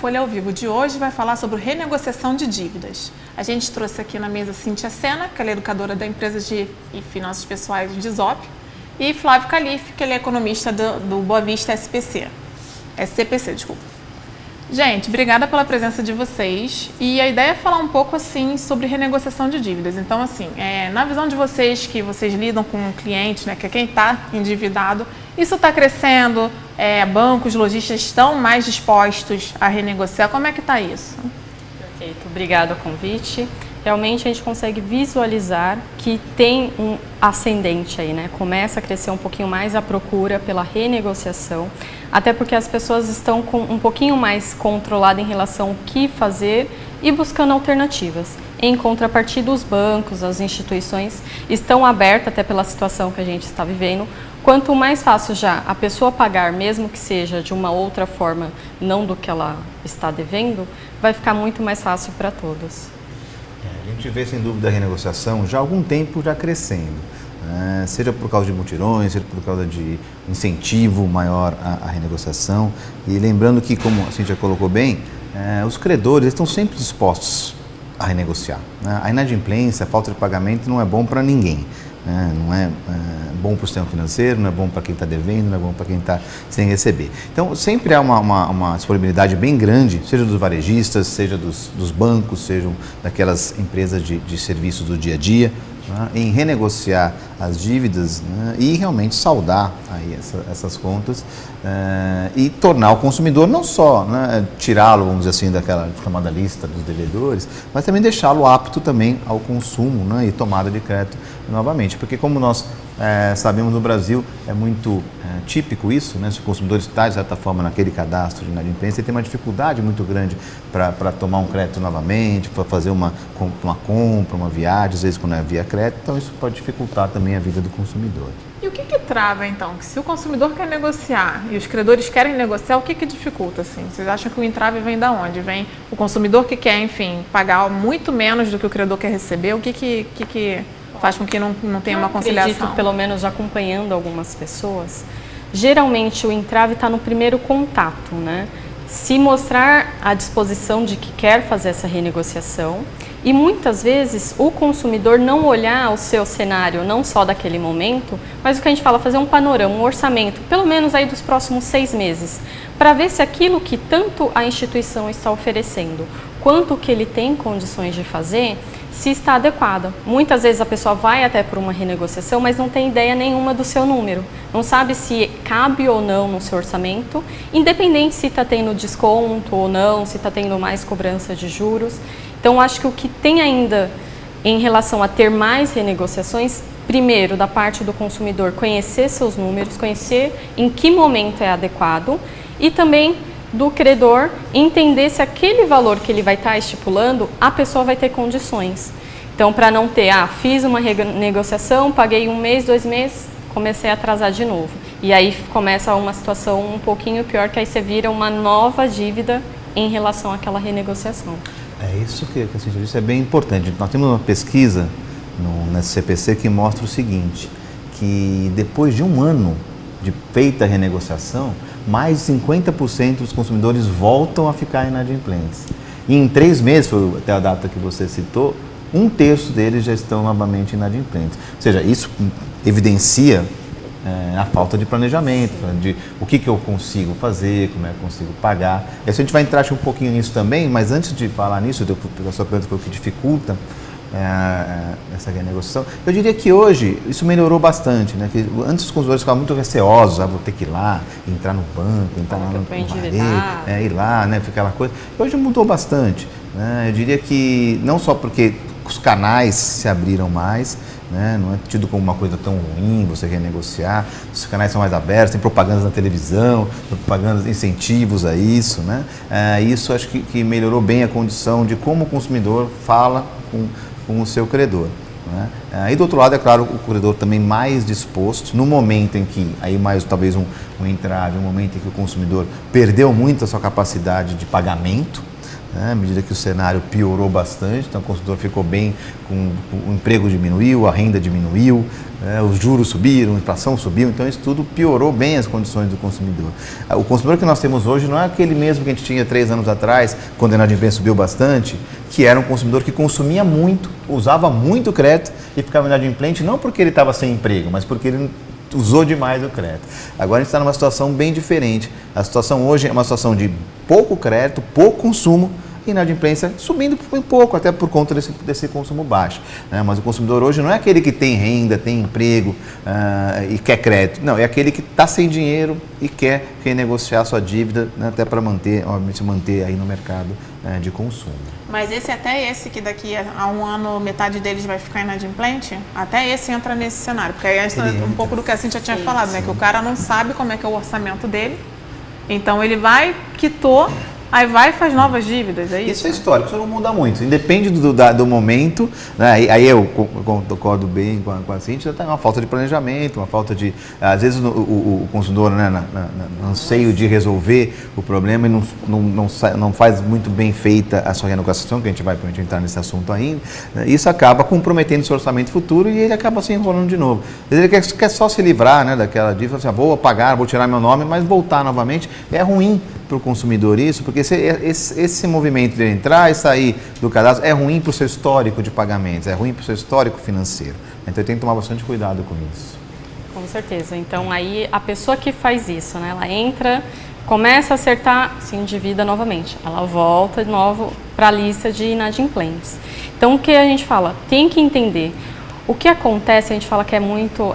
Folha ao Vivo de hoje vai falar sobre renegociação de dívidas. A gente trouxe aqui na mesa Cíntia Sena, que ela é educadora da empresa de finanças pessoais de Zop, e Flávio Calife, que ele é economista do Boa Vista SCPC, desculpa. Gente, obrigada pela presença de vocês. E a ideia é falar um pouco assim sobre renegociação de dívidas. Então, assim, na visão de vocês, que vocês lidam com um cliente, né, que é quem está endividado, isso está crescendo? Bancos, lojistas estão mais dispostos a renegociar? Como é que está isso? Perfeito, obrigado ao convite. Realmente a gente consegue visualizar que tem um ascendente aí, né? Começa a crescer um pouquinho mais a procura pela renegociação, até porque as pessoas estão um pouquinho mais controladas em relação ao que fazer e buscando alternativas. Em contrapartida, os bancos, as instituições estão abertas, até pela situação que a gente está vivendo. Quanto mais fácil já a pessoa pagar, mesmo que seja de uma outra forma, não do que ela está devendo, vai ficar muito mais fácil para todos. A gente vê, sem dúvida, a renegociação já há algum tempo já crescendo, né? Seja por causa de mutirões, seja por causa de incentivo maior à renegociação. E lembrando que, como a Cíntia colocou bem, os credores estão sempre dispostos a renegociar, né? A inadimplência, a falta de pagamento não é bom para ninguém, né? Não é bom para o sistema financeiro, não é bom para quem está devendo, não é bom para quem está sem receber. Então, sempre há uma disponibilidade bem grande, seja dos varejistas, seja dos bancos, sejam daquelas empresas de serviços do dia a dia, né, em renegociar as dívidas, né, e realmente saldar aí essas contas, e tornar o consumidor não só, né, tirá-lo, vamos dizer assim, daquela chamada lista dos devedores, mas também deixá-lo apto também ao consumo, né, e tomada de crédito novamente. Porque como nós sabemos, no Brasil é muito típico isso, né, se o consumidor está, de certa forma, naquele cadastro de inadimplência, ele tem uma dificuldade muito grande para tomar um crédito novamente, para fazer uma compra, uma viagem, às vezes quando é via crédito, então isso pode dificultar também a vida do consumidor. E o que trava, então? Que se o consumidor quer negociar e os credores querem negociar, o que dificulta, assim? Vocês acham que o entrave vem da onde? Vem o consumidor que quer, enfim, pagar muito menos do que o credor quer receber? O que faz com que não tenha uma conciliação? Eu acredito, pelo menos acompanhando algumas pessoas, geralmente o entrave está no primeiro contato, né? Se mostrar à disposição de que quer fazer essa renegociação, e muitas vezes o consumidor não olhar o seu cenário, não só daquele momento, mas o que a gente fala, fazer um panorama, um orçamento, pelo menos aí dos próximos 6 meses, para ver se aquilo que tanto a instituição está oferecendo, quanto que ele tem condições de fazer, se está adequado. Muitas vezes a pessoa vai até por uma renegociação, mas não tem ideia nenhuma do seu número. Não sabe se cabe ou não no seu orçamento, independente se está tendo desconto ou não, se está tendo mais cobrança de juros. Então, acho que o que tem ainda em relação a ter mais renegociações, primeiro, da parte do consumidor, conhecer seus números, conhecer em que momento é adequado, e também do credor entender se aquele valor que ele vai estar estipulando, a pessoa vai ter condições. Então, para não ter, fiz uma renegociação, paguei 1 mês, 2 meses, comecei a atrasar de novo. E aí começa uma situação um pouquinho pior, que aí você vira uma nova dívida em relação àquela renegociação. É isso que a Cíntia disse, é bem importante. Nós temos uma pesquisa no SCPC que mostra o seguinte, que depois de 1 ano de feita a renegociação, mais de 50% dos consumidores voltam a ficar inadimplentes. E em 3 meses, foi até a data que você citou, 1/3 deles já estão novamente inadimplentes. Ou seja, isso evidencia a falta de planejamento, de o que eu consigo fazer, como é que eu consigo pagar. E a gente vai entrar um pouquinho nisso também, mas antes de falar nisso, a sua pergunta foi o que dificulta essa renegociação. Eu diria que hoje isso melhorou bastante, né? Que antes os consumidores ficavam muito receosos, vou ter que ir lá, entrar no banco, entrar lá no varejo, ir lá, né? Ficar aquela coisa. Hoje mudou bastante, né? Eu diria que não só porque os canais se abriram mais, né? Não é tido como uma coisa tão ruim você renegociar, os canais são mais abertos, tem propagandas na televisão, propagandas, incentivos a isso, né? Isso acho que melhorou bem a condição de como o consumidor fala com o seu credor, né? E do outro lado, é claro, o credor também mais disposto, no momento em que, aí mais talvez um entrave, um momento em que o consumidor perdeu muito a sua capacidade de pagamento, né, à medida que o cenário piorou bastante, então o consumidor ficou bem, o emprego diminuiu, a renda diminuiu, os juros subiram, a inflação subiu, então isso tudo piorou bem as condições do consumidor. O consumidor que nós temos hoje não é aquele mesmo que a gente tinha 3 anos atrás, quando a inadimplência subiu bastante, que era um consumidor que consumia muito, usava muito crédito e ficava inadimplente não porque ele estava sem emprego, mas porque ele usou demais o crédito. Agora a gente está numa situação bem diferente. A situação hoje é uma situação de pouco crédito, pouco consumo, e inadimplência subindo um pouco, até por conta desse consumo baixo. Né? Mas o consumidor hoje não é aquele que tem renda, tem emprego e quer crédito. Não, é aquele que está sem dinheiro e quer renegociar sua dívida, né? Até para manter aí no mercado de consumo. Mas esse que daqui a um ano metade deles vai ficar inadimplente, até esse entra nesse cenário. Porque aí um pouco do que a Cíntia tinha falado, né? Que o cara não sabe como é que é o orçamento dele, então ele vai, quitou, aí vai e faz novas dívidas, é isso? Isso é histórico, isso não muda muito, independe do momento, né? Aí eu concordo bem com a Cíntia, tem uma falta de planejamento, uma falta de, às vezes o consumidor, né, no anseio de resolver o problema, e não faz muito bem feita a sua renegociação, que a gente vai entrar nesse assunto ainda, né? Isso acaba comprometendo o seu orçamento futuro e ele acaba se enrolando de novo. Ele quer só se livrar, né, daquela dívida, assim, vou pagar, vou tirar meu nome, mas voltar novamente, é ruim para o consumidor isso, porque esse movimento de entrar e sair do cadastro é ruim para o seu histórico de pagamentos, é ruim para o seu histórico financeiro. Então tem que tomar bastante cuidado com isso. Com certeza. Então aí a pessoa que faz isso, né, ela entra, começa a acertar, se endivida novamente. Ela volta de novo para a lista de inadimplentes. Então o que a gente fala? Tem que entender. O que acontece, a gente fala que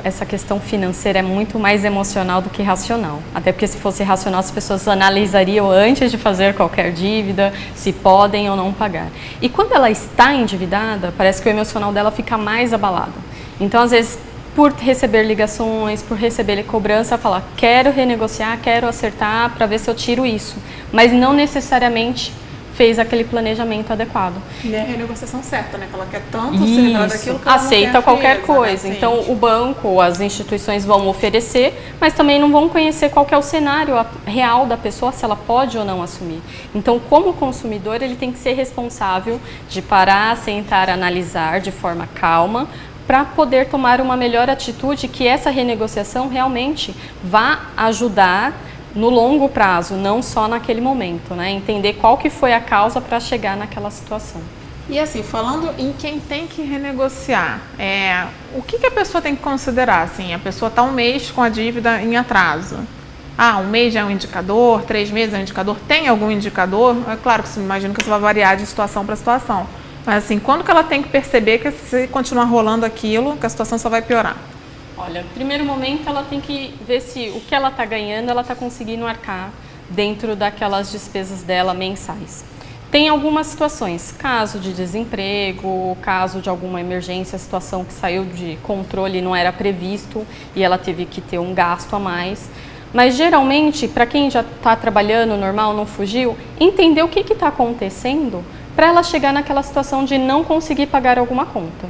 essa questão financeira é muito mais emocional do que racional. Até porque se fosse racional, as pessoas analisariam antes de fazer qualquer dívida, se podem ou não pagar. E quando ela está endividada, parece que o emocional dela fica mais abalado. Então, às vezes, por receber ligações, por receber cobrança, ela fala, quero renegociar, quero acertar para ver se eu tiro isso. Mas não necessariamente fez aquele planejamento adequado. E é a renegociação certa, né? Que ela quer tanto se livrar daquilo que ela aceita não qualquer coisa. Então, o banco, as instituições vão oferecer, mas também não vão conhecer qual que é o cenário real da pessoa, se ela pode ou não assumir. Então, como consumidor, ele tem que ser responsável de parar, sentar, analisar de forma calma, para poder tomar uma melhor atitude, que essa renegociação realmente vá ajudar no longo prazo, não só naquele momento, né? Entender qual que foi a causa para chegar naquela situação. E assim, falando em quem tem que renegociar, o que a pessoa tem que considerar? Assim, a pessoa está um mês com a dívida em atraso. Um mês já é um indicador, 3 meses é um indicador. Tem algum indicador? É claro que você imagina que isso vai variar de situação para situação. Mas assim, quando que ela tem que perceber que se continuar rolando aquilo, que a situação só vai piorar? Olha, no primeiro momento ela tem que ver se o que ela está ganhando, ela está conseguindo arcar dentro daquelas despesas dela mensais. Tem algumas situações, caso de desemprego, caso de alguma emergência, situação que saiu de controle e não era previsto e ela teve que ter um gasto a mais. Mas geralmente, para quem já está trabalhando normal, não fugiu, entender o que está acontecendo para ela chegar naquela situação de não conseguir pagar alguma conta.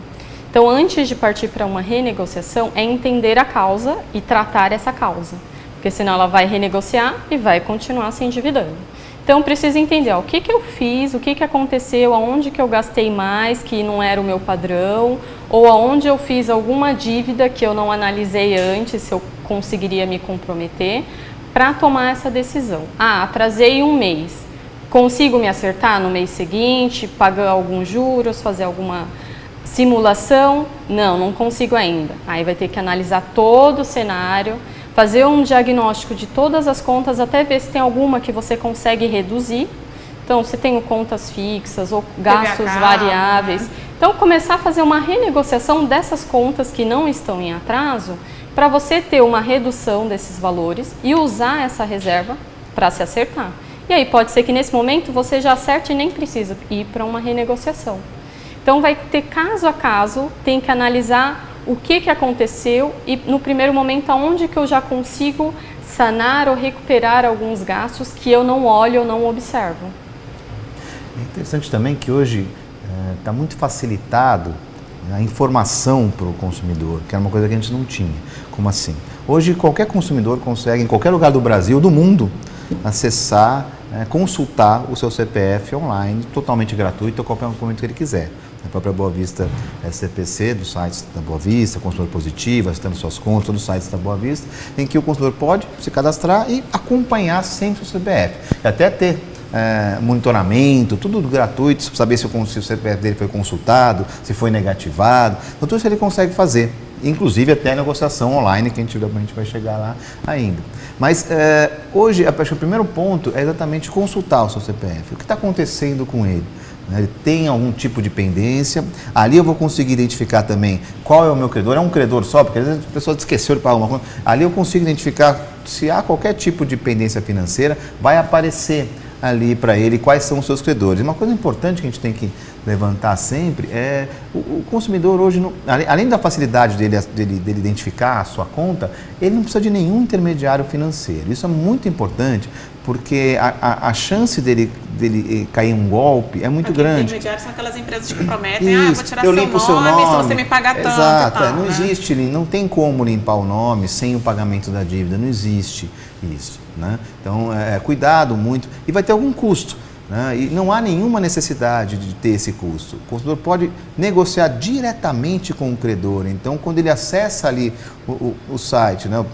Então, antes de partir para uma renegociação, é entender a causa e tratar essa causa, porque senão ela vai renegociar e vai continuar se endividando. Então, precisa entender o que eu fiz, o que aconteceu, aonde que eu gastei mais, que não era o meu padrão, ou aonde eu fiz alguma dívida que eu não analisei antes, se eu conseguiria me comprometer, para tomar essa decisão. Atrasei um mês, consigo me acertar no mês seguinte, pagar alguns juros, fazer alguma simulação? Não consigo ainda. Aí vai ter que analisar todo o cenário, fazer um diagnóstico de todas as contas, até ver se tem alguma que você consegue reduzir. Então, se tem contas fixas ou gastos variáveis. Então, começar a fazer uma renegociação dessas contas que não estão em atraso, para você ter uma redução desses valores e usar essa reserva para se acertar. E aí pode ser que nesse momento você já acerte e nem precisa ir para uma renegociação. Então vai ter caso a caso, tem que analisar o que aconteceu e no primeiro momento aonde que eu já consigo sanar ou recuperar alguns gastos que eu não olho ou não observo. É interessante também que hoje está muito facilitado a informação para o consumidor, que era uma coisa que a gente não tinha. Como assim? Hoje qualquer consumidor consegue, em qualquer lugar do Brasil, do mundo, acessar, consultar o seu CPF online, totalmente gratuito, a qualquer momento que ele quiser. A própria Boa Vista CPC, dos sites da Boa Vista, Consumidor Positivo, assistando suas contas, todos os sites da Boa Vista, em que o consumidor pode se cadastrar e acompanhar sempre o CPF. E até ter monitoramento, tudo gratuito, saber se o CPF dele foi consultado, se foi negativado. Então, tudo isso ele consegue fazer. Inclusive até a negociação online, que a gente vai chegar lá ainda. Mas hoje, acho que o primeiro ponto é exatamente consultar o seu CPF. O que está acontecendo com ele? Ele tem algum tipo de pendência, ali eu vou conseguir identificar também qual é o meu credor, é um credor só, porque às vezes a pessoa esqueceu de pagar uma conta, ali eu consigo identificar se há qualquer tipo de pendência financeira, vai aparecer ali para ele quais são os seus credores. Uma coisa importante que a gente tem que levantar sempre é o consumidor hoje, além da facilidade dele identificar a sua conta, ele não precisa de nenhum intermediário financeiro. Isso é muito importante, porque a chance dele cair um golpe é muito grande. Intermediários são aquelas empresas que prometem, vou tirar eu limpo seu nome se você me pagar tanto. Exato, e tal, não existe, não tem como limpar o nome sem o pagamento da dívida, não existe isso, né? Então, cuidado muito, e vai ter algum custo, né? E não há nenhuma necessidade de ter esse custo. O consumidor pode negociar diretamente com o credor. Então, quando ele acessa ali o site, né,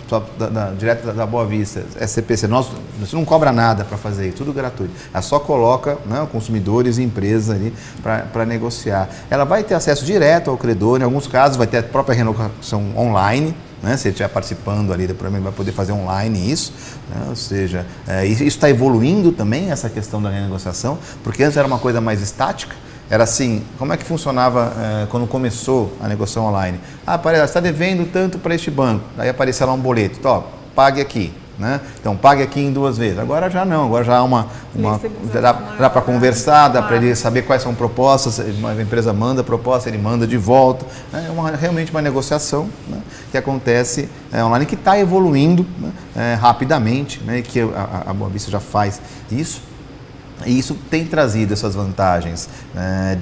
direto da Boa Vista, CPC, você não cobra nada para fazer isso, tudo gratuito. Ela só coloca, né, consumidores e empresas ali para negociar. Ela vai ter acesso direto ao credor, em alguns casos vai ter a própria renegociação online, né? Se ele estiver participando ali do programa, ele vai poder fazer online isso, né? Ou seja, isso está evoluindo também, essa questão da renegociação, porque antes era uma coisa mais estática, era assim, como é que funcionava quando começou a negociação online? Você está devendo tanto para este banco, aí aparecia lá um boleto, pague aqui. Né? Então, pague aqui em 2 vezes. Agora já não, agora já há dá para conversar, dá para ele saber quais são propostas, uma empresa manda a proposta, ele manda de volta. É realmente uma negociação, né, que acontece online, que está evoluindo, né, rapidamente, né, que a Boa Vista já faz isso. E isso tem trazido essas vantagens,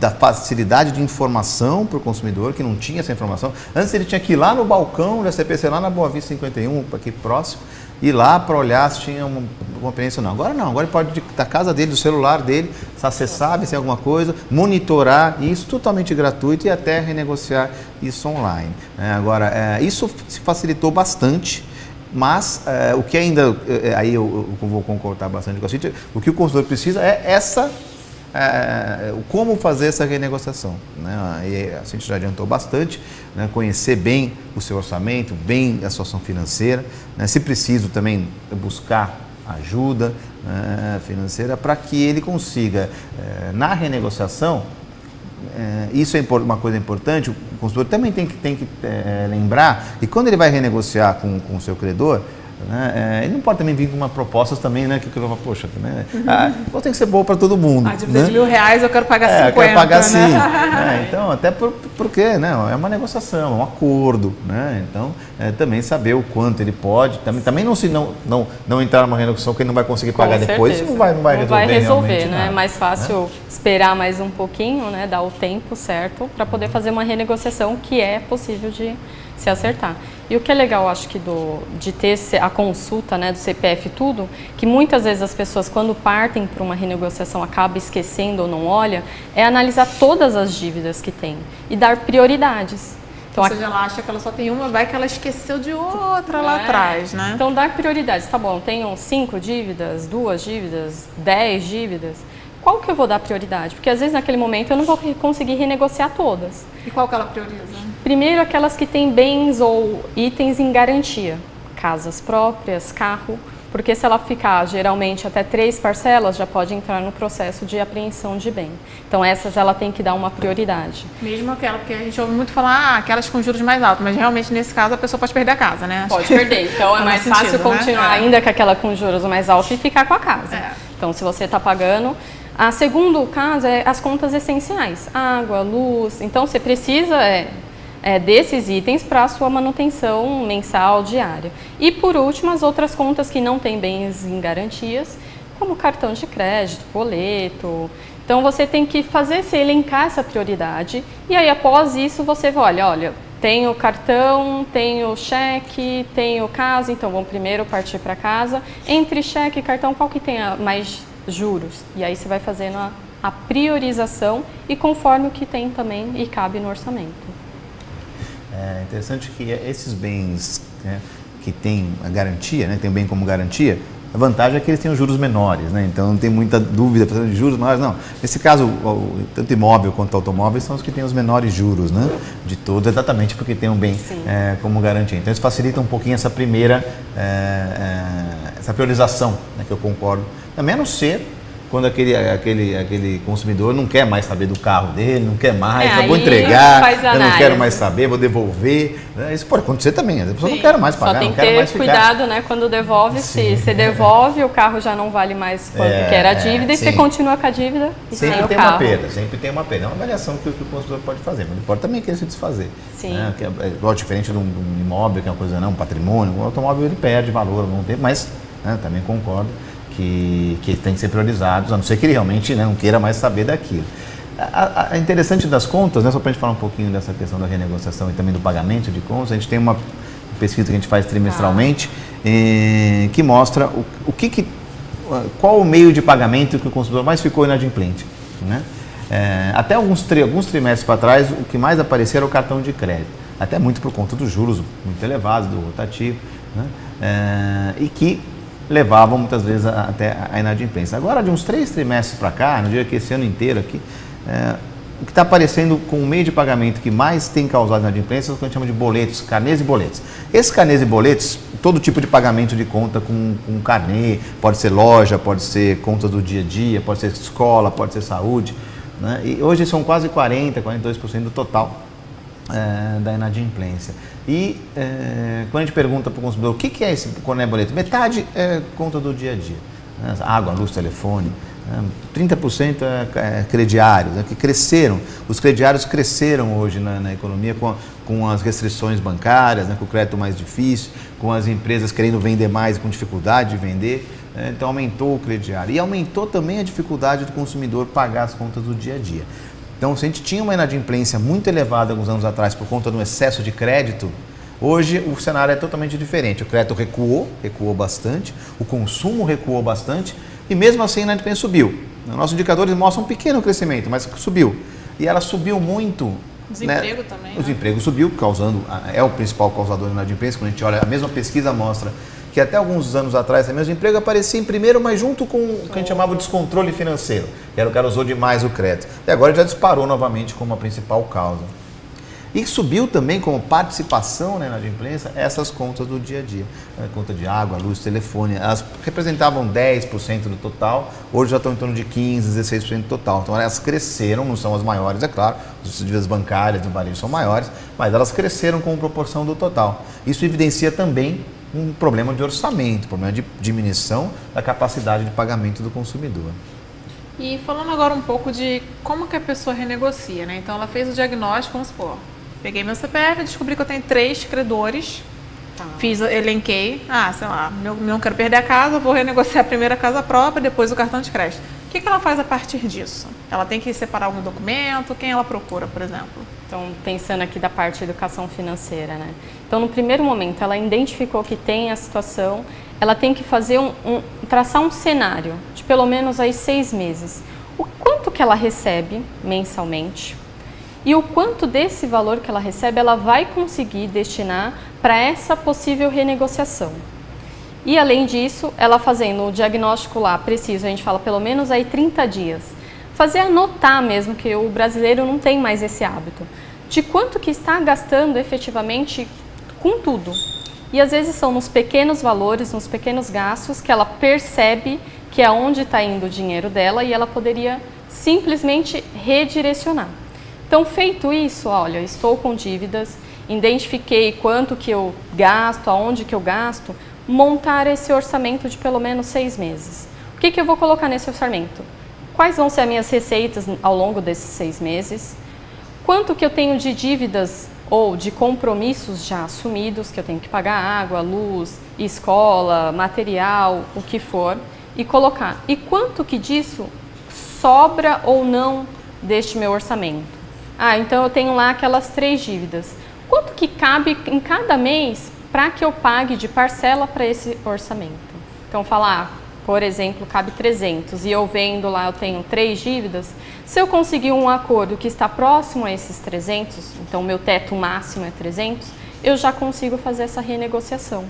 da facilidade de informação para o consumidor, que não tinha essa informação. Antes ele tinha que ir lá no balcão da CPC, lá na Boa Vista 51, aqui próximo, ir lá para olhar se tinha uma pendência ou não. Agora não, agora ele pode da casa dele, do celular dele, se acessar, ver se tem alguma coisa, monitorar isso totalmente gratuito e até renegociar isso online. Agora, isso se facilitou bastante. Mas o que ainda, aí eu vou concordar bastante com a Cíntia, o que o consumidor precisa é como fazer essa renegociação, né? E a Cíntia já adiantou bastante, né? Conhecer bem o seu orçamento, bem a situação financeira, né? Se preciso também buscar ajuda, financeira para que ele consiga, na renegociação, isso é uma coisa importante, o consumidor também tem que lembrar que quando ele vai renegociar com o seu credor, né, ele não pode também vir com uma proposta também, né, que o credor fala, poxa, né, tem que ser boa para todo mundo. A dívida de R$1.000 eu quero pagar 50. Eu quero pagar sim. Né? Então, até porque, né, é uma negociação, é um acordo, né, então também saber o quanto ele pode, também não entrar numa renegociação que ele não vai conseguir pagar depois, isso não vai resolver, né? É mais fácil esperar mais um pouquinho, né, dar o tempo certo para poder fazer uma renegociação que é possível de se acertar. E o que é legal, acho que de ter a consulta, né, do CPF e tudo, que muitas vezes as pessoas, quando partem para uma renegociação, acabam esquecendo ou não olha, é analisar todas as dívidas que tem e dar prioridades. Então, ou seja, ela acha que ela só tem uma, vai que ela esqueceu de outra lá atrás, né? Então, dar prioridades. Tá bom, tenho 5 dívidas, 2 dívidas, 10 dívidas. Qual que eu vou dar prioridade? Porque às vezes naquele momento eu não vou conseguir renegociar todas. E qual que ela prioriza? Primeiro, aquelas que têm bens ou itens em garantia. Casas próprias, carro. Porque se ela ficar geralmente até 3 parcelas, já pode entrar no processo de apreensão de bem. Então essas ela tem que dar uma prioridade. Mesmo aquela, porque a gente ouve muito falar, aquelas com juros mais altos, mas realmente nesse caso a pessoa pode perder a casa, né? Pode perder, então é mais fácil continuar ainda com aquela com juros mais altos e ficar com a casa. Então se você está pagando... A segundo caso é as contas essenciais, água, luz, então você precisa desses itens para a sua manutenção mensal, diária. E por último, as outras contas que não têm bens em garantias, como cartão de crédito, boleto. Então você tem que elencar essa prioridade e aí após isso você vai, olha, tenho cartão, tenho cheque, tenho casa, então vamos primeiro partir para casa. Entre cheque e cartão, qual que tem mais juros? E aí você vai fazendo a priorização e conforme o que tem também e cabe no orçamento. É interessante que esses bens, né, que tem a garantia, né, tem o bem como garantia, a vantagem é que eles têm os juros menores, né? Então não tem muita dúvida de juros menores, não. Nesse caso, tanto imóvel quanto automóvel são os que têm os menores juros, né? De todos, exatamente porque tem um bem como garantia. Então isso facilita um pouquinho essa primeira, essa priorização, né, que eu concordo. A menos ser quando aquele consumidor não quer mais saber do carro dele, não quer mais, vou entregar, eu não quero mais saber, vou devolver. Isso pode acontecer também, a pessoa não quer mais pagar, não quer mais ficar. Só tem que ter cuidado, né, quando devolve, se você devolve, o carro já não vale mais quanto que era a dívida e você continua com a dívida e sem o carro. Sempre tem uma perda, é uma avaliação que o consumidor pode fazer, mas pode também querer se desfazer. Sim. Né? Que é diferente de um imóvel, que é uma coisa, não, um patrimônio, o automóvel ele perde valor ao longo do tempo, mas também concordo que tem que ser priorizados, a não ser que ele realmente, né, não queira mais saber daquilo. A interessante das contas, né, só para a gente falar um pouquinho dessa questão da renegociação e também do pagamento de contas, a gente tem uma pesquisa que a gente faz trimestralmente que mostra qual o meio de pagamento que o consumidor mais ficou inadimplente. Né? Até alguns trimestres para trás, o que mais aparecia era o cartão de crédito, até muito por conta dos juros muito elevados, do rotativo, né? E que levavam muitas vezes até a inadimplência. Agora, de uns 3 trimestres para cá, no dia que esse ano inteiro aqui, o que está aparecendo com o meio de pagamento que mais tem causado inadimplência é o que a gente chama de boletos, carnês e boletos. Esses carnês e boletos, todo tipo de pagamento de conta com carnê, pode ser loja, pode ser conta do dia a dia, pode ser escola, pode ser saúde, né? E hoje são quase 42% do total da inadimplência. E quando a gente pergunta para o consumidor o que é esse carnê boleto, metade é conta do dia a dia, né? Água, luz, telefone, 30% é crediários, né? Que cresceram. Os crediários cresceram hoje na economia com as restrições bancárias, né? Com o crédito mais difícil, com as empresas querendo vender mais e com dificuldade de vender, então aumentou o crediário e aumentou também a dificuldade do consumidor pagar as contas do dia a dia. Então, se a gente tinha uma inadimplência muito elevada alguns anos atrás por conta do excesso de crédito, hoje o cenário é totalmente diferente. O crédito recuou bastante, o consumo recuou bastante e mesmo assim a inadimplência subiu. Nossos indicadores mostram um pequeno crescimento, mas subiu. E ela subiu muito. Desemprego também. O desemprego subiu, é o principal causador de inadimplência. Quando a gente olha, a mesma pesquisa mostra que até alguns anos atrás também o desemprego aparecia em primeiro, mas junto com o que a gente chamava de descontrole financeiro, que era o cara usou demais o crédito. E agora já disparou novamente como a principal causa. E subiu também como participação na inadimplência essas contas do dia a dia. Conta de água, luz, telefone, elas representavam 10% do total, hoje já estão em torno de 15%, 16% do total. Então elas cresceram, não são as maiores, é claro, as dívidas bancárias do varejo são maiores, mas elas cresceram como proporção do total. Isso evidencia também um problema de orçamento, um problema de diminuição da capacidade de pagamento do consumidor. E falando agora um pouco de como que a pessoa renegocia, né? Então ela fez o diagnóstico, vamos supor, peguei meu CPF, descobri que eu tenho 3 credores, elenquei, sei lá, não quero perder a casa, vou renegociar a primeira casa própria, depois o cartão de crédito. O que ela faz a partir disso? Ela tem que separar algum documento? Quem ela procura, por exemplo? Então, pensando aqui da parte de educação financeira, né? Então, no primeiro momento, ela identificou que tem a situação, ela tem que fazer traçar um cenário de pelo menos aí 6 meses. O quanto que ela recebe mensalmente e o quanto desse valor que ela recebe ela vai conseguir destinar para essa possível renegociação. E além disso, ela fazendo o diagnóstico lá, preciso, a gente fala pelo menos aí 30 dias. Fazer anotar mesmo, que o brasileiro não tem mais esse hábito, de quanto que está gastando efetivamente com tudo. E às vezes são nos pequenos valores, nos pequenos gastos, que ela percebe que é onde está indo o dinheiro dela e ela poderia simplesmente redirecionar. Então, feito isso, olha, estou com dívidas, identifiquei quanto que eu gasto, aonde que eu gasto, montar esse orçamento de pelo menos 6 meses. O que eu vou colocar nesse orçamento? Quais vão ser as minhas receitas ao longo desses 6 meses? Quanto que eu tenho de dívidas ou de compromissos já assumidos, que eu tenho que pagar água, luz, escola, material, o que for, e colocar. E quanto que disso sobra ou não deste meu orçamento? Então eu tenho lá aquelas 3 dívidas. quanto que cabe em cada mês para que eu pague de parcela para esse orçamento. Então, falar, por exemplo, cabe 300 e eu vendo lá, eu tenho 3 dívidas, se eu conseguir um acordo que está próximo a esses 300, então meu teto máximo é 300, eu já consigo fazer essa renegociação.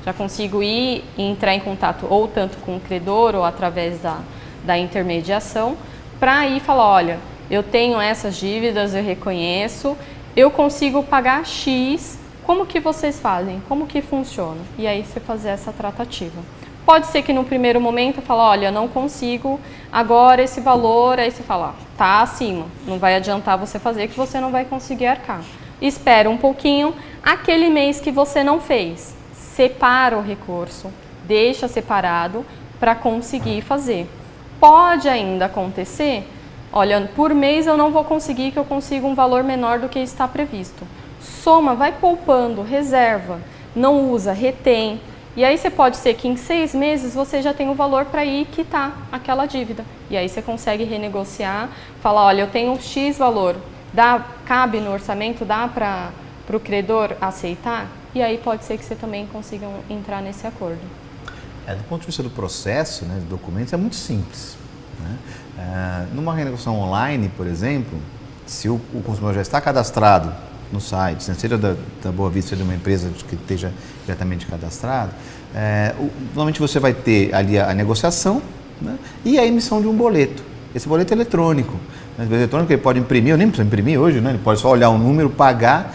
Já consigo ir e entrar em contato ou tanto com o credor ou através da intermediação para ir falar, olha, eu tenho essas dívidas, eu reconheço, eu consigo pagar X, como que vocês fazem? Como que funciona? E aí você fazer essa tratativa. Pode ser que no primeiro momento eu fale, olha, não consigo agora esse valor, aí você fala, tá acima, não vai adiantar você fazer que você não vai conseguir arcar. Espera um pouquinho, aquele mês que você não fez, separa o recurso, deixa separado para conseguir fazer. Pode ainda acontecer, olha, por mês eu não vou conseguir que eu consiga um valor menor do que está previsto. Soma, vai poupando, reserva, não usa, retém. E aí você pode ser que em 6 meses você já tenha o valor para ir quitar aquela dívida. E aí você consegue renegociar, falar, olha, eu tenho X valor, cabe no orçamento, dá para o credor aceitar? E aí pode ser que você também consiga entrar nesse acordo. Do ponto de vista do processo, né, de documentos, é muito simples. Né? Numa renegociação online, por exemplo, se o consumidor já está cadastrado no site, seja da Boa Vista, de uma empresa que esteja diretamente cadastrado, normalmente você vai ter ali a negociação, né, e a emissão de um boleto. Esse boleto é eletrônico. O boleto eletrônico ele pode imprimir, eu nem preciso imprimir hoje, né, ele pode só olhar o número, pagar.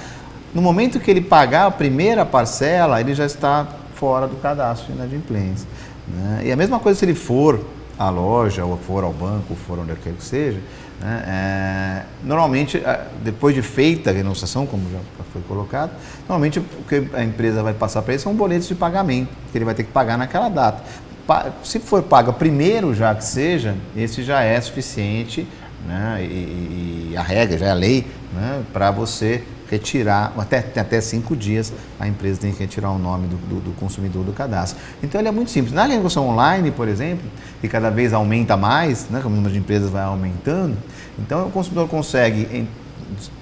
No momento que ele pagar a primeira parcela, ele já está fora do cadastro de inadimplência. Né? E a mesma coisa se ele for à loja, ou for ao banco, ou for onde quer que seja, né? Normalmente, depois de feita a renegociação, como já foi colocado, normalmente o que a empresa vai passar para ele são boletos de pagamento, que ele vai ter que pagar naquela data. Se for pago primeiro já que seja, esse já é suficiente, né? E a regra, já é a lei, né? Para você retirar, até 5 dias a empresa tem que retirar o nome do consumidor do cadastro. Então ele é muito simples. Na renegociação online, por exemplo, que cada vez aumenta mais, né, como o número de empresas vai aumentando, então o consumidor consegue,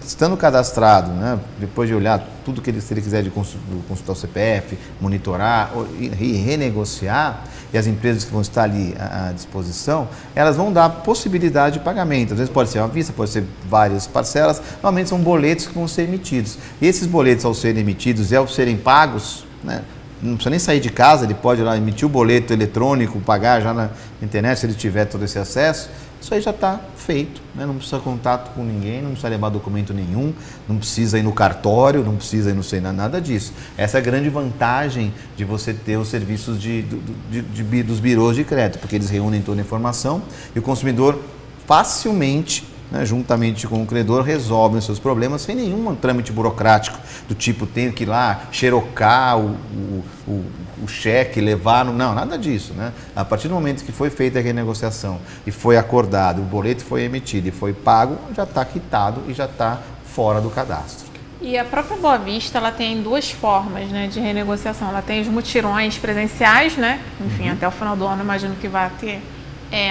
estando cadastrado, né, depois de olhar tudo que se ele quiser de consultar o CPF, monitorar e renegociar, e as empresas que vão estar ali à disposição, elas vão dar possibilidade de pagamento. Às vezes pode ser à vista, pode ser várias parcelas, normalmente são boletos que vão ser emitidos. E esses boletos, ao serem emitidos e ao serem pagos, né, não precisa nem sair de casa, ele pode ir lá emitir o boleto eletrônico, pagar já na internet, se ele tiver todo esse acesso. Isso aí já está feito, né? Não precisa contato com ninguém, não precisa levar documento nenhum, não precisa ir no cartório, não precisa ir no Senado, nada disso. Essa é a grande vantagem de você ter os serviços dos birôs de crédito, porque eles reúnem toda a informação e o consumidor facilmente, né, juntamente com o credor, resolve os seus problemas sem nenhum trâmite burocrático, do tipo, tenho que ir lá xerocar o cheque, levar, não, nada disso. Né? A partir do momento que foi feita a renegociação e foi acordado, o boleto foi emitido e foi pago, já está quitado e já está fora do cadastro. E a própria Boa Vista, ela tem 2 formas, né, de renegociação. Ela tem os mutirões presenciais, né? Enfim, até o final do ano, imagino que vai ter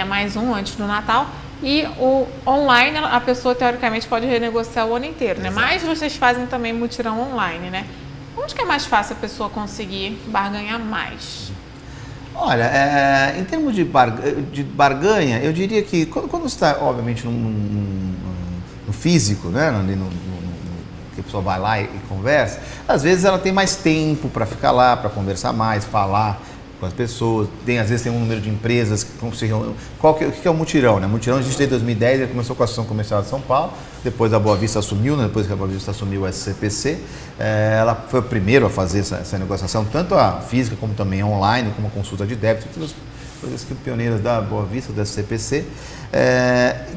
mais um antes do Natal. E o online, a pessoa teoricamente pode renegociar o ano inteiro, né? Mas vocês fazem também mutirão online, né? Onde que é mais fácil a pessoa conseguir barganhar mais? Olha, em termos de barganha, eu diria que quando você está, obviamente, no físico, né? Que a pessoa vai lá e conversa, às vezes ela tem mais tempo para ficar lá, para conversar mais, falar com as pessoas, às vezes tem um número de empresas que conseguem. O que é o mutirão? Né? O mutirão a gente tem em 2010, ele começou com a Associação Comercial de São Paulo, depois a Boa Vista assumiu, né? Depois que a Boa Vista assumiu o SCPC, ela foi o primeiro a fazer essa negociação, tanto a física como também online, como a consulta de débito, todas as pioneiras da Boa Vista, do SCPC.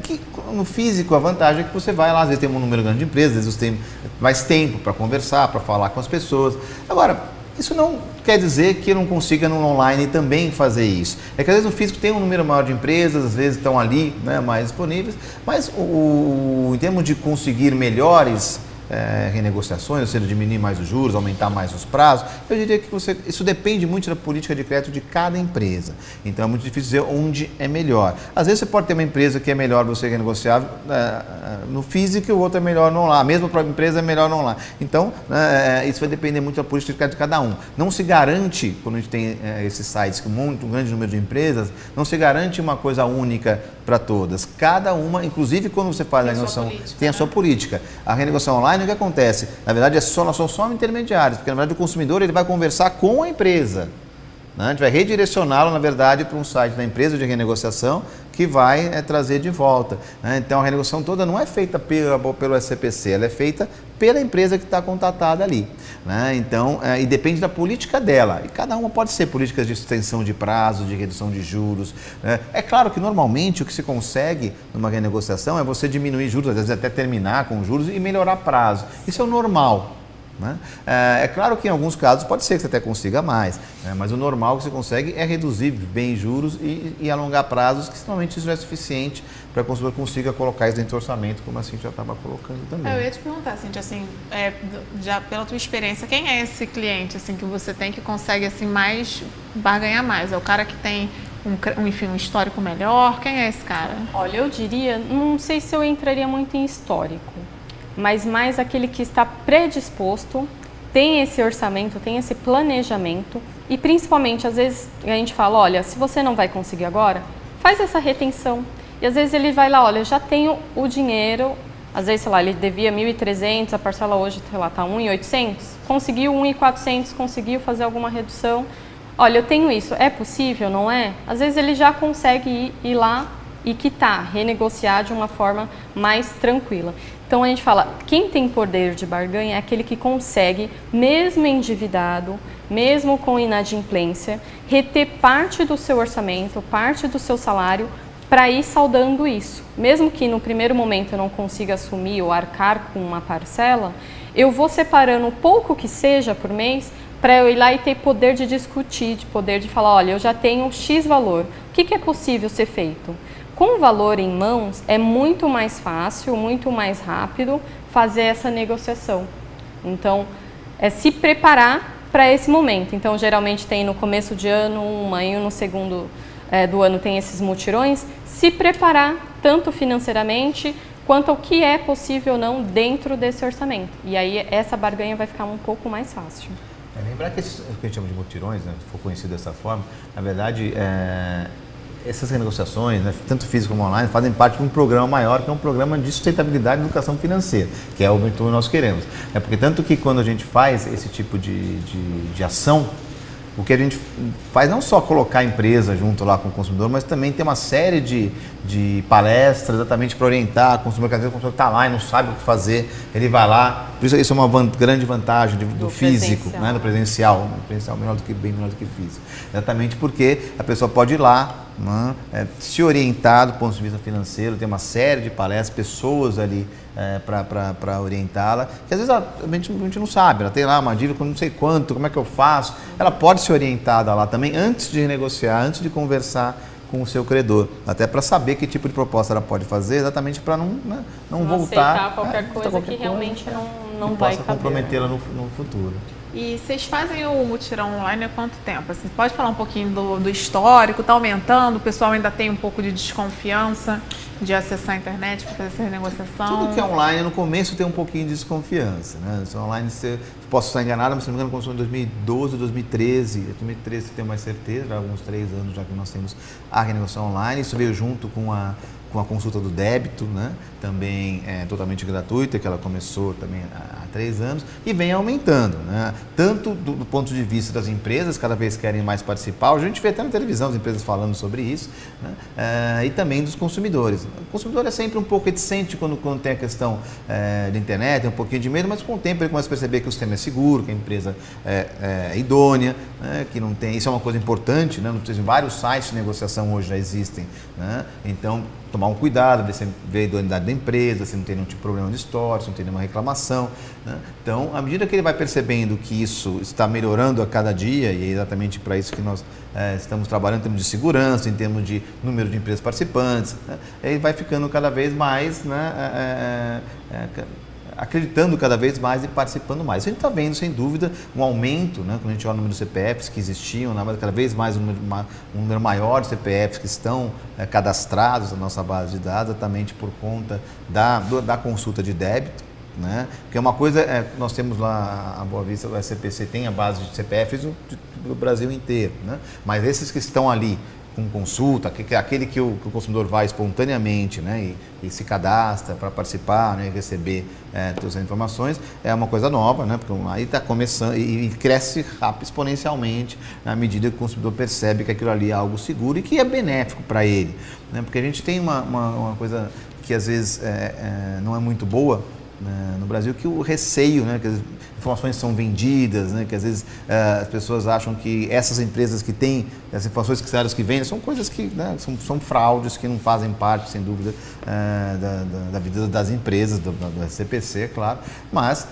Que no físico a vantagem é que você vai lá, às vezes tem um número grande de empresas, às vezes você tem mais tempo para conversar, para falar com as pessoas. Agora, isso não quer dizer que eu não consiga no online também fazer isso. É que às vezes no físico tem um número maior de empresas, às vezes estão ali, né, mais disponíveis, mas em termos de conseguir melhores renegociações, ou seja, diminuir mais os juros, aumentar mais os prazos. Eu diria que isso depende muito da política de crédito de cada empresa. Então é muito difícil dizer onde é melhor. Às vezes você pode ter uma empresa que é melhor você renegociar no físico e o outro é melhor no online. A mesma própria empresa é melhor no online. Então isso vai depender muito da política de crédito de cada um. Não se garante, quando a gente tem esses sites com um grande número de empresas, não se garante uma coisa única para todas. Cada uma, inclusive quando você faz a renegociação, tem a sua política. A renegociação online, o que acontece? Na verdade, nós somos só intermediários, porque na verdade o consumidor ele vai conversar com a empresa. A gente vai redirecioná-lo, na verdade, para um site da empresa de renegociação que vai trazer de volta. Então, a renegociação toda não é feita pelo SCPC, ela é feita pela empresa que está contatada ali. Então, e depende da política dela. E cada uma pode ser políticas de extensão de prazo, de redução de juros. É claro que, normalmente, o que se consegue numa renegociação é você diminuir juros, às vezes até terminar com juros e melhorar prazo. Isso é o normal. É claro que em alguns casos pode ser que você até consiga mais, mas o normal que você consegue é reduzir bem juros e alongar prazos, que normalmente isso não é suficiente para que o consumidor consiga colocar isso dentro do orçamento, como a Cíntia já estava colocando também. Eu ia te perguntar, Cíntia, assim, já pela tua experiência, quem é esse cliente assim, que você tem que consegue assim, mais barganhar mais? É o cara que tem um histórico melhor? Quem é esse cara? Olha, eu diria, não sei se eu entraria muito em histórico, mas mais aquele que está predisposto, tem esse orçamento, tem esse planejamento e principalmente, às vezes, a gente fala, olha, se você não vai conseguir agora, faz essa retenção. E às vezes ele vai lá, olha, já tenho o dinheiro, às vezes, sei lá, ele devia 1.300, a parcela hoje, sei lá, está 1.800, conseguiu 1.400, conseguiu fazer alguma redução. Olha, eu tenho isso, é possível, não é? Às vezes ele já consegue ir lá e quitar, renegociar de uma forma mais tranquila. Então a gente fala, quem tem poder de barganha é aquele que consegue, mesmo endividado, mesmo com inadimplência, reter parte do seu orçamento, parte do seu salário para ir saldando isso. Mesmo que no primeiro momento eu não consiga assumir ou arcar com uma parcela, eu vou separando o pouco que seja por mês para eu ir lá e ter poder de discutir, de poder de falar, olha, eu já tenho X valor, o que é possível ser feito? Com o valor em mãos, é muito mais fácil, muito mais rápido fazer essa negociação. Então, é se preparar para esse momento. Então, geralmente tem no começo de ano e no segundo do ano tem esses mutirões. Se preparar tanto financeiramente quanto ao que é possível ou não dentro desse orçamento. E aí essa barganha vai ficar um pouco mais fácil. Lembrar que o que a gente chama de mutirões, se for conhecido dessa forma, na verdade, essas renegociações, tanto físico como online, fazem parte de um programa maior, que é um programa de sustentabilidade e educação financeira, que é o que nós queremos. Porque tanto que quando a gente faz esse tipo de ação, o que a gente faz não só colocar a empresa junto lá com o consumidor, mas também tem uma série de palestras exatamente para orientar o consumidor, que às vezes o consumidor está lá e não sabe o que fazer, ele vai lá. Por isso é uma grande vantagem do físico, do presencial. Presencial bem menor do que físico. Exatamente porque a pessoa pode ir lá, se orientar do ponto de vista financeiro, tem uma série de palestras, pessoas ali para orientá-la, que às vezes a gente não sabe, ela tem lá uma dívida com não sei quanto, como é que eu faço? Ela pode ser orientada lá também antes de negociar, antes de conversar com o seu credor, até para saber que tipo de proposta ela pode fazer, exatamente para não voltar aceitar qualquer coisa que realmente não vai possa comprometê-la no futuro. E vocês fazem o mutirão online há quanto tempo? Assim, pode falar um pouquinho do histórico? Está aumentando? O pessoal ainda tem um pouco de desconfiança de acessar a internet para fazer essa negociação? Tudo que é online, no começo tem um pouquinho de desconfiança. Se online, posso estar enganado, mas se não me engano, começou em 2012, 2013. Em 2013 tenho mais certeza, já há alguns 3 anos já que nós temos a renegociação online. Isso veio junto com a consulta do débito, também totalmente gratuita, que ela começou também há 3 anos, e vem aumentando, tanto do ponto de vista das empresas, cada vez querem mais participar, a gente vê até na televisão as empresas falando sobre isso, e também dos consumidores. O consumidor é sempre um pouco reticente quando tem a questão de internet, tem um pouquinho de medo, mas com o tempo ele começa a perceber que o sistema é seguro, que a empresa é idônea, que não tem, isso é uma coisa importante, vários sites de negociação hoje já existem, então tomar um cuidado, ver a idoneidade da empresa, se não tem nenhum tipo de problema de história, se não tem nenhuma reclamação. Então, à medida que ele vai percebendo que isso está melhorando a cada dia, e é exatamente para isso que nós estamos trabalhando em termos de segurança, em termos de número de empresas participantes, ele vai ficando cada vez mais acreditando cada vez mais e participando mais. A gente está vendo, sem dúvida, um aumento, né, quando a gente olha o número de CPFs que existiam, cada vez mais um número maior de CPFs que estão cadastrados na nossa base de dados, exatamente por conta da consulta de débito. Né? Porque uma coisa nós temos lá a Boa Vista, o SCPC tem a base de CPFs do Brasil inteiro, né? Mas esses que estão ali com consulta, aquele que o consumidor vai espontaneamente, né, e se cadastra para participar, né, e receber todas as informações, é uma coisa nova, né, porque aí está começando e cresce exponencialmente na medida que o consumidor percebe que aquilo ali é algo seguro e que é benéfico para ele, né, porque a gente tem uma coisa que às vezes não é muito boa, né, no Brasil, que o receio, né, que as informações são vendidas, né, que às vezes as pessoas acham que essas empresas que têm as informações que vendem são coisas que, né, são fraudes que não fazem parte, sem dúvida, da vida das empresas, do SCPC, claro, mas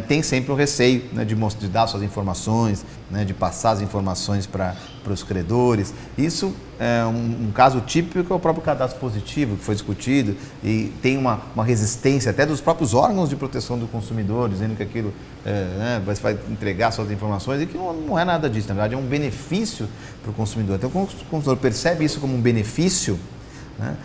tem sempre o receio, né, de dar suas informações, né, de passar as informações para os credores. Isso é um caso típico, que é o próprio cadastro positivo, que foi discutido e tem uma resistência até dos próprios órgãos de proteção do consumidor, dizendo que aquilo você vai entregar suas informações e que não é nada disso. Na verdade, é um benefício para o consumidor. Então, quando o consumidor percebe isso como um benefício, né,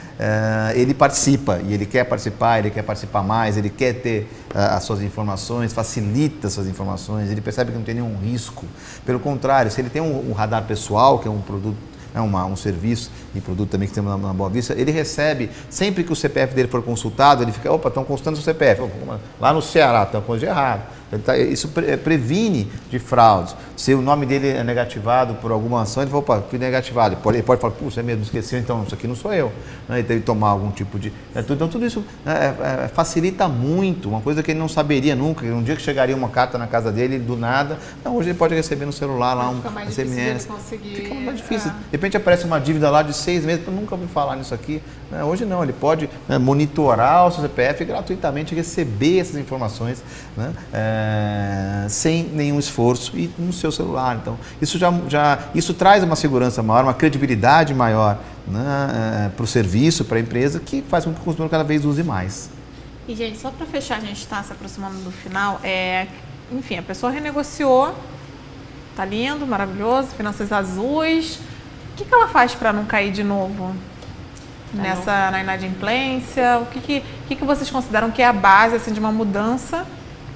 ele participa e ele quer participar mais, ele quer ter as suas informações, facilita as suas informações, ele percebe que não tem nenhum risco. Pelo contrário, se ele tem um radar pessoal, que é um produto, um serviço e produto também que temos na Boa Vista, ele recebe, sempre que o CPF dele for consultado, ele fica, estão consultando o CPF, lá no Ceará, estão com coisa de errado. Isso previne de fraudes. Se o nome dele é negativado por alguma ação, ele fala, fui negativado. Ele pode falar, você mesmo esqueceu, então isso aqui não sou eu. Ele teve que tomar algum tipo de... Então tudo isso facilita muito, uma coisa que ele não saberia nunca. Um dia que chegaria uma carta na casa dele, do nada, hoje ele pode receber no celular lá um SMS. Fica mais difícil. De repente aparece uma dívida lá de 6 meses, eu nunca ouvi falar nisso aqui. Hoje não, ele pode monitorar o seu CPF gratuitamente, receber essas informações, né, sem nenhum esforço e no seu celular. Então, isso traz uma segurança maior, uma credibilidade maior, né, para o serviço, para a empresa, que faz com que o consumidor cada vez use mais. E, gente, só para fechar, a gente está se aproximando do final, enfim, a pessoa renegociou, tá lindo, maravilhoso, finanças azuis. O que ela faz para não cair de novo na inadimplência? O que vocês consideram que é a base, assim, de uma mudança,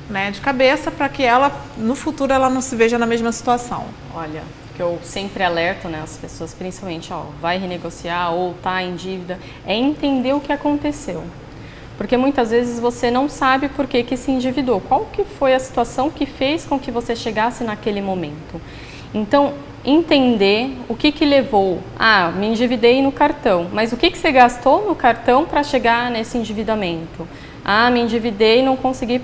né, de cabeça, para que ela, no futuro, ela não se veja na mesma situação? Olha, que eu sempre alerto, né, as pessoas, principalmente, vai renegociar ou tá em dívida, é entender o que aconteceu. Porque muitas vezes você não sabe por que se endividou. Qual que foi a situação que fez com que você chegasse naquele momento? Então, entender o que levou. Me endividei no cartão, mas o que você gastou no cartão para chegar nesse endividamento? Me endividei e não consegui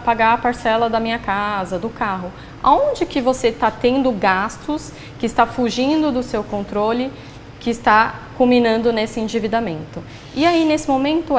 pagar a parcela da minha casa, do carro. Aonde que você está tendo gastos que está fugindo do seu controle, que está culminando nesse endividamento? E aí, nesse momento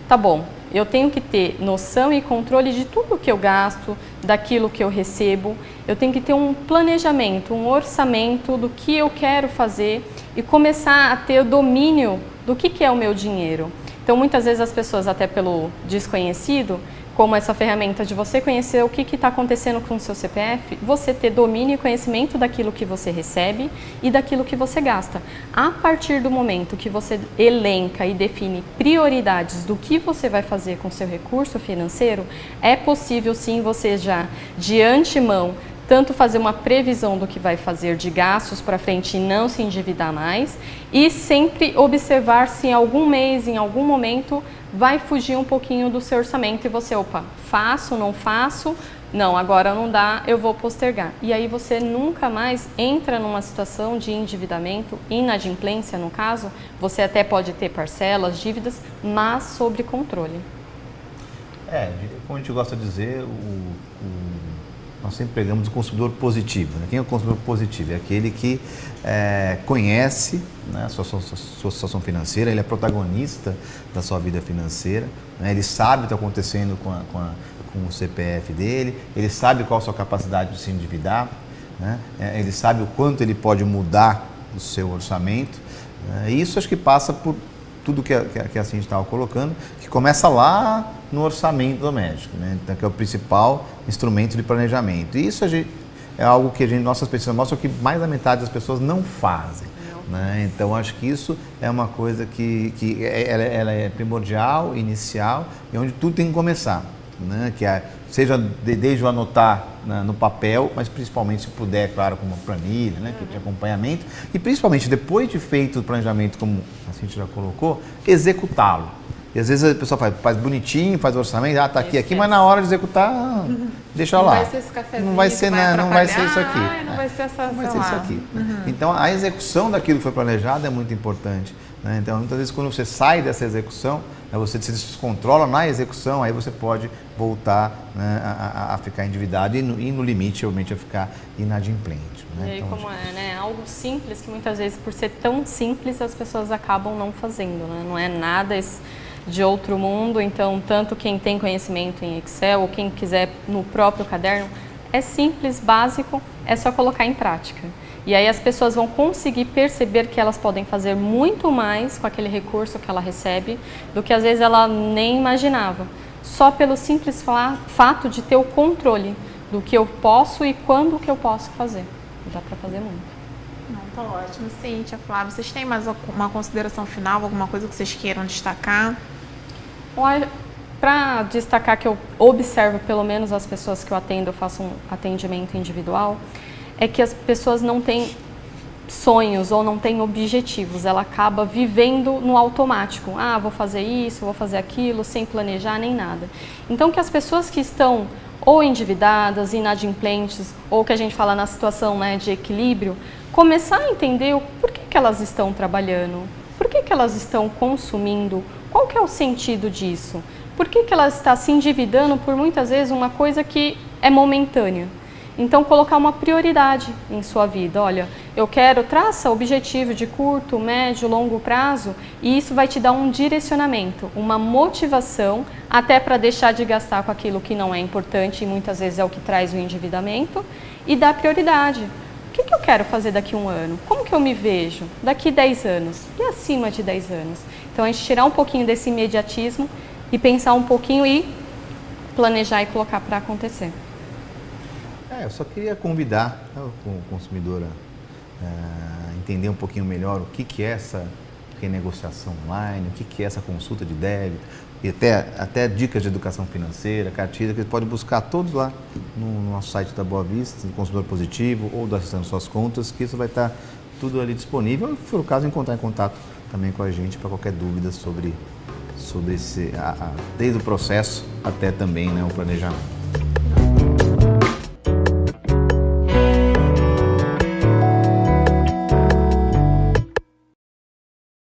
tá bom, eu tenho que ter noção e controle de tudo que eu gasto, daquilo que eu recebo. Eu tenho que ter um planejamento, um orçamento do que eu quero fazer e começar a ter o domínio do que é o meu dinheiro. Então, muitas vezes as pessoas, até pelo desconhecido, como essa ferramenta de você conhecer o que está acontecendo com o seu CPF, você ter domínio e conhecimento daquilo que você recebe e daquilo que você gasta. A partir do momento que você elenca e define prioridades do que você vai fazer com o seu recurso financeiro, é possível sim você já, de antemão, tanto fazer uma previsão do que vai fazer de gastos para frente e não se endividar mais, e sempre observar se em algum mês, em algum momento, vai fugir um pouquinho do seu orçamento e você, faço, não faço, não, agora não dá, eu vou postergar. E aí você nunca mais entra numa situação de endividamento, inadimplência no caso, você até pode ter parcelas, dívidas, mas sob controle. Como a gente gosta de dizer, nós sempre pegamos o consumidor positivo. Né? Quem é o consumidor positivo? É aquele que conhece, né, a sua situação financeira, ele é protagonista da sua vida financeira, né? Ele sabe o que está acontecendo com o CPF dele, ele sabe qual a sua capacidade de se endividar, né? Ele sabe o quanto ele pode mudar o seu orçamento. E isso acho que passa por tudo que a gente estava colocando, que começa lá no orçamento doméstico, né? Então, que é o principal instrumento de planejamento. E isso é algo que nossas pesquisas mostram que mais da metade das pessoas não fazem. Né? Então, acho que isso é uma coisa que ela é primordial, inicial, e onde tudo tem que começar. Né? Seja desde o anotar no papel, mas principalmente, se puder, claro, com uma planilha, né? Que de acompanhamento, e principalmente depois de feito o planejamento, como a Cíntia já colocou, executá-lo. E às vezes a pessoa faz bonitinho, faz o orçamento, tá aqui, mas na hora de executar, deixa lá. Não vai ser esse cafezinho, não vai ser, não vai ser isso aqui. Não vai ser essa, não vai ser isso aqui. Então, a execução daquilo que foi planejado é muito importante. Né? Então, muitas vezes, quando você sai dessa execução, você se descontrola na execução, aí você pode voltar, né, a ficar endividado e no limite, realmente, a ficar inadimplente. Né? E aí, então, como é, né? Algo simples que muitas vezes, por ser tão simples, as pessoas acabam não fazendo. Né? Não é nada de outro mundo, então tanto quem tem conhecimento em Excel ou quem quiser no próprio caderno, é simples, básico, é só colocar em prática. E aí as pessoas vão conseguir perceber que elas podem fazer muito mais com aquele recurso que ela recebe do que às vezes ela nem imaginava, só pelo simples fato de ter o controle do que eu posso e quando que eu posso fazer. Dá para fazer muito. Não, tá ótimo. Cíntia, Flávia, vocês têm mais uma consideração final, alguma coisa que vocês queiram destacar? Para destacar que eu observo, pelo menos as pessoas que eu atendo, eu faço um atendimento individual, é que as pessoas não têm sonhos ou não têm objetivos, ela acaba vivendo no automático. Vou fazer isso, vou fazer aquilo, sem planejar nem nada. Então, que as pessoas que estão ou endividadas, inadimplentes, ou que a gente fala na situação, né, de equilíbrio, começar a entender o porquê que elas estão trabalhando, por que elas estão consumindo, qual que é o sentido disso, por que ela está se endividando por muitas vezes uma coisa que é momentânea. Então, colocar uma prioridade em sua vida. Olha, eu quero, traça objetivo de curto, médio, longo prazo, e isso vai te dar um direcionamento, uma motivação, até para deixar de gastar com aquilo que não é importante, e muitas vezes é o que traz o endividamento, e dar prioridade. O que eu quero fazer daqui a um ano? Como que eu me vejo daqui 10 anos? E acima de 10 anos? Então, a gente tirar um pouquinho desse imediatismo e pensar um pouquinho e planejar e colocar para acontecer. Eu só queria convidar o consumidor a entender um pouquinho melhor o que é essa renegociação online, o que é essa consulta de débito, e até dicas de educação financeira, cartilha, que ele pode buscar todos lá no nosso site da Boa Vista, do Consumidor Positivo ou do Acessando Suas Contas, que isso vai estar tudo ali disponível. Se for o caso, entrar em contato também com a gente para qualquer dúvida sobre esse, desde o processo até também, né, o planejamento.